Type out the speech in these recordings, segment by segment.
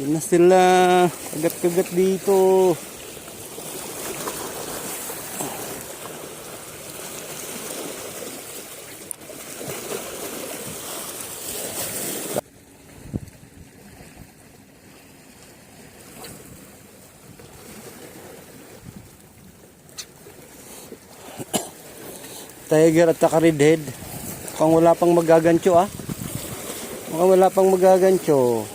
Yun na sila. Kagat-kagat dito. Tiger at saka redhead. Mukhang wala pang magagancho ah. Mukhang wala pang magagancho.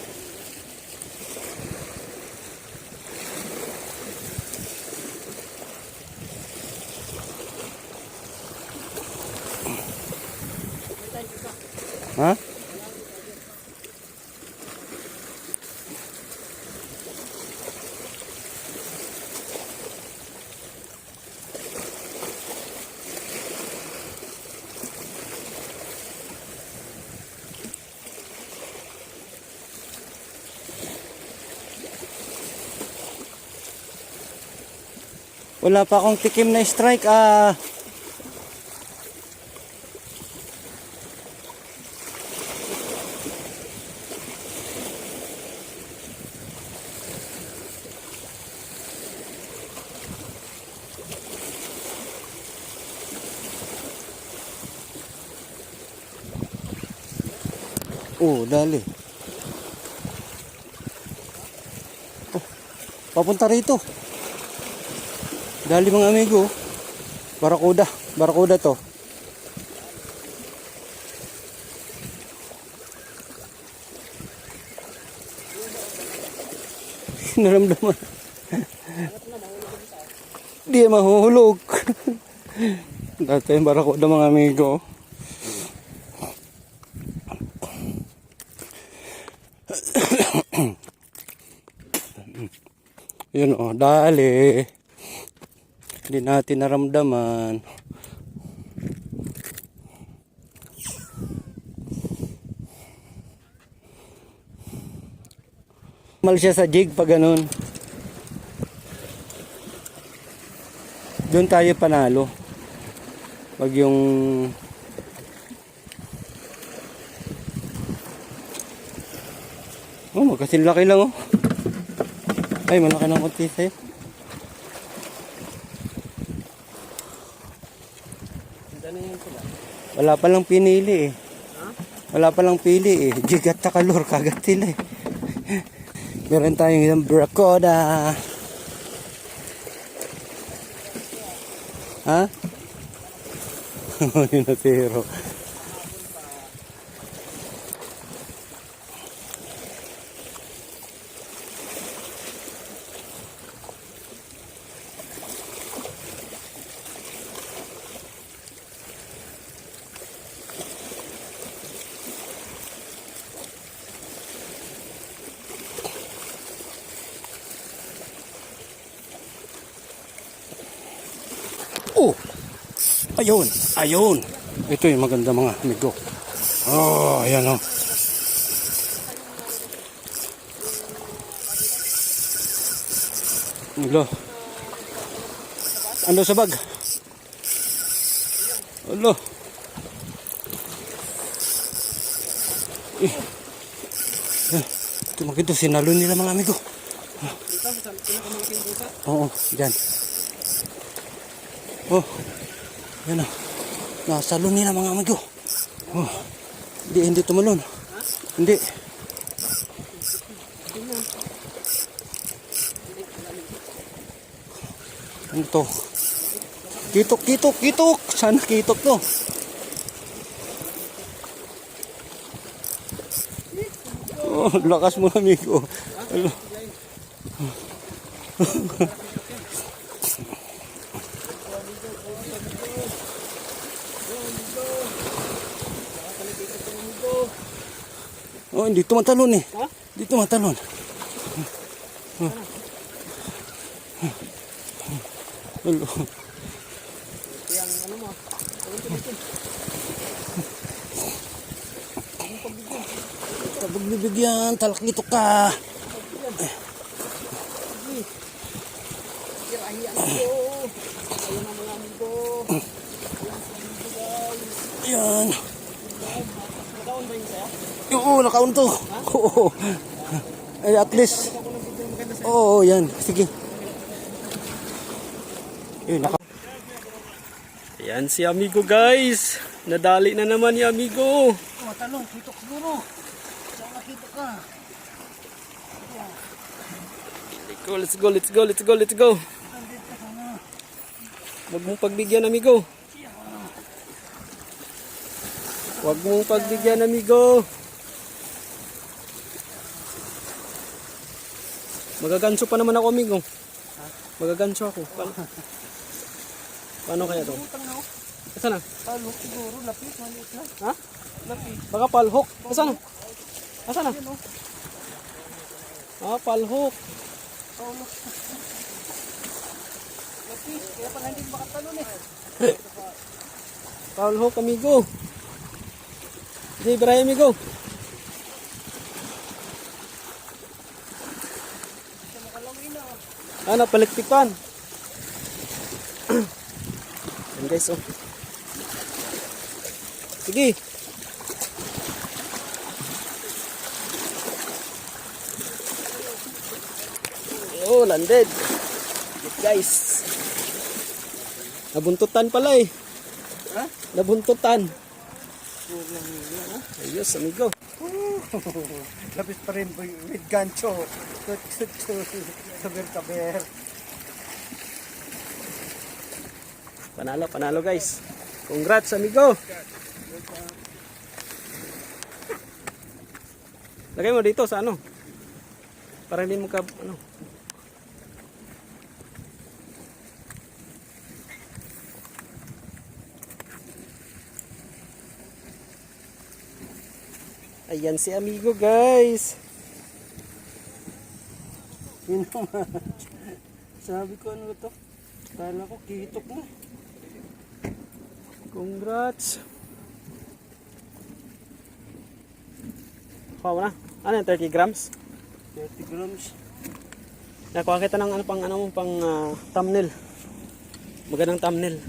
Ha? Wala pa akong tikim na strike ah. Oh, dali. Oh, papunta rito. Dali mga amigo. Barakuda. Barakuda to. Naramdaman. Di mahuhulog. Dati yung barakuda mga amigo. Yun oh, dali. Hindi natin naramdaman. Mal siya sa jig pag ganun. Doon tayo panalo. Pag yung oh, magkasinlaki lang oh. Ay, malaki ng konti sa'yo. Wala pa lang pinili eh. Wala pa lang pili eh. Jigat na kalor, kagat sila eh. Meron tayong isang barakuda. Ha? Yun na zero. Oh! Ayun! Ayun! Ito yung maganda mga amigo. Oh, ayan oh. Alo. Ano sa bag? Alo. Ito maganda sinalo nila mga amigo. Oo, dyan. Oh, yan o. Nasalo nila mga amigo. Oh, hindi tumalon. Hindi. Ano to? Kitok. Sana kitok to. Oh, lakas mo amigo. Ano? Oh, hindi tumatalon eh. Ha? Hindi tumatalon. Hello. Yang ano mo? Pagbibigyan, talakito ka. Ayan. Nakaon ba yun sa'yo? Oo, nakaon to. Oo. Ay, at least. Oo, yan. Sige. Yun, naka. Yan si amigo guys. Nadali na naman ni amigo. Oh, talong, kitok siguro. Saan nakita ka? Let's go, let's go, let's go, let's go. Huwag mong pagbigyan amigo. Huwag mong pagbigyan amigo. Magaganso pa naman ako amigo. Magaganso ako. Paano kaya to? Asa na? Talong siguro, lapis, maliit na. Ha? Baka palhok. Asa na? Asa na? Ah, palhok. Lapis, kaya pala hindi makatalon eh. Palhok amigo. Di bray amigo. Ah, napaliktikan. Yan guys, oh. Sige. Oh, landed. Good guys. Nabuntutan pala eh. Ha? Nabuntutan. Ayos, amigo. Lapis pa rin with gancho. Kaber-kaber. Panalo, panalo guys. Congrats, amigo. Lagay mo dito sa ano. Para hindi mo ka, ano. Ayan si amigo guys. Yun naman. Sabi ko ano to? Kala ko kitok mo. Congrats. Kuha mo na. Ano yan, 30 grams? 30 grams. Nakuha kita ng ano pang thumbnail. Magandang thumbnail.